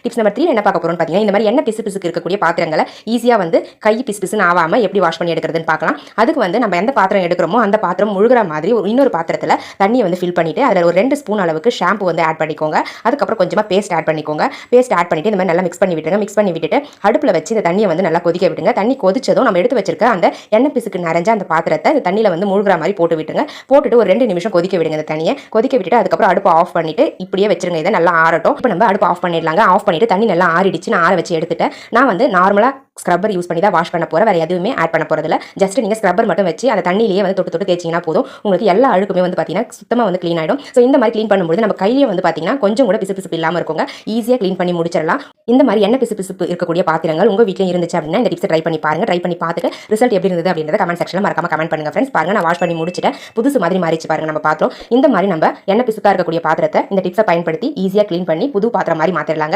Tips number 3 என்ன பார்க்க போறோம்னு பார்த்தீங்கன்னா இந்த மாதிரி எண்ணெய் பிசு பிசுக்கு இருக்கக்கூடிய பாத்திரங்களை ஈஸியாக வந்து கை பிசு பிசுன்னு ஆகாமல் எப்படி வாஷ் பண்ணி எடுக்கிறதுன்னு பார்க்கலாம். அதுக்கு வந்து நம்ம எந்த பாத்திரம் எடுக்கிறோமோ அந்த பாத்திரம் முழுகிற மாதிரி இன்னொரு பாத்திரத்தில் தண்ணியை வந்து ஃபில் பண்ணிட்டு அதில் ஒரு 2 ஸ்பூன் அளவுக்கு ஷாம்பு வந்து ஆட் பண்ணிக்கோங்க. அதுக்கப்புறம் கொஞ்சமாக பேஸ்ட் ஆட் பண்ணிக்கோங்க. பேஸ்ட் ஆட் பண்ணிட்டு இந்த மாதிரி நல்லா மிக்ஸ் பண்ணி விட்டுருங்க. மிக்ஸ் பண்ணி விட்டுட்டு அடுப்பில் வச்சு இந்த தண்ணியை வந்து நல்லா கொதிக்க விட்டுங்க. தண்ணி கொதிச்சதும் நம்ம எடுத்து வச்சிருக்க அந்த எண்ணெய் பிசுக்கு நிறைஞ்ச அந்த பாத்திரத்தை இந்த தண்ணியில் வந்து முழுகிற மாதிரி போட்டு விட்டுருங்க. போட்டுட்டு ஒரு 2 நிமிஷம் கொதிக்க விடுங்க. இந்த தண்ணியை கொதிக்க விட்டுட்டு அதுக்கப்புறம் அடுப்பு ஆஃப் பண்ணிட்டு இப்படியே வச்சிருங்க. இதை நல்லா ஆறட்டும். இப்போ நம்ம அடுப்பு ஆஃப் பண்ணிடலாங்க. ஆஃப் பண்ணிட்டு தண்ணி நல்லா ஆறிடுச்சு. நான் ஆற வச்சு எடுத்துட்டேன். நான் வந்து நார்மலாக ஸ்க்ரப்பர் யூஸ் பண்ணி தான் வாஷ் பண்ண போகிறேன். வேறு எதுவுமே ஆட் பண்ண போகிறதில்ல. ஜஸ்ட் நீங்கள் ஸ்க்ரப்பர் மட்டும் வச்சு அந்த தண்ணியிலேயே வந்து தொட்டு தேய்ச்சிங்கன்னா போதும். உங்களுக்கு எல்லா அழுக்குமே வந்து பார்த்தீங்கன்னா சுத்தமாக வந்து க்ளீன் ஆகிடும். ஸோ இந்த மாதிரி க்ளீன் பண்ணும்போது நம்ம கையிலே வந்து பார்த்தீங்கன்னா கொஞ்சம் கூட பிசு பிசுப்பு இல்லாமல் இருக்குங்க. ஈஸியாக க்ளீன் பண்ணி முடிச்சிடலாம். இந்த மாதிரி எண்ணெய் பிசு பிசுப்பு இருக்கக்கூடிய பாத்திரங்கள் உங்கள் வீட்டில் இருந்துச்சு அப்படின்னா இந்த டிப்ஸை ட்ரை பண்ணி பாருங்க. ட்ரை பண்ணி பார்த்துட்டு ரிசல்ட் எப்படி இருந்தது அப்படின்றத கமெண்ட் செக்ஷனில் மறக்காம கமெண்ட் பண்ணுங்க ஃப்ரெண்ட்ஸ். பாருங்க நான் வாஷ் பண்ணி முடிச்சிட்டேன். புதுசு மாதிரி மாறிச்சு பாருங்க நம்ம பாத்திரம். இந்த மாதிரி நம்ம எண்ணெய் பிசுக்காக இருக்கக்கூடிய பாத்திரத்தை இந்த டிப்ஸை பயன்படுத்தி ஈஸியாக க்ளீன் பண்ணி புது பாத்திரம் மாதிரி மாற்றிடலாங்க.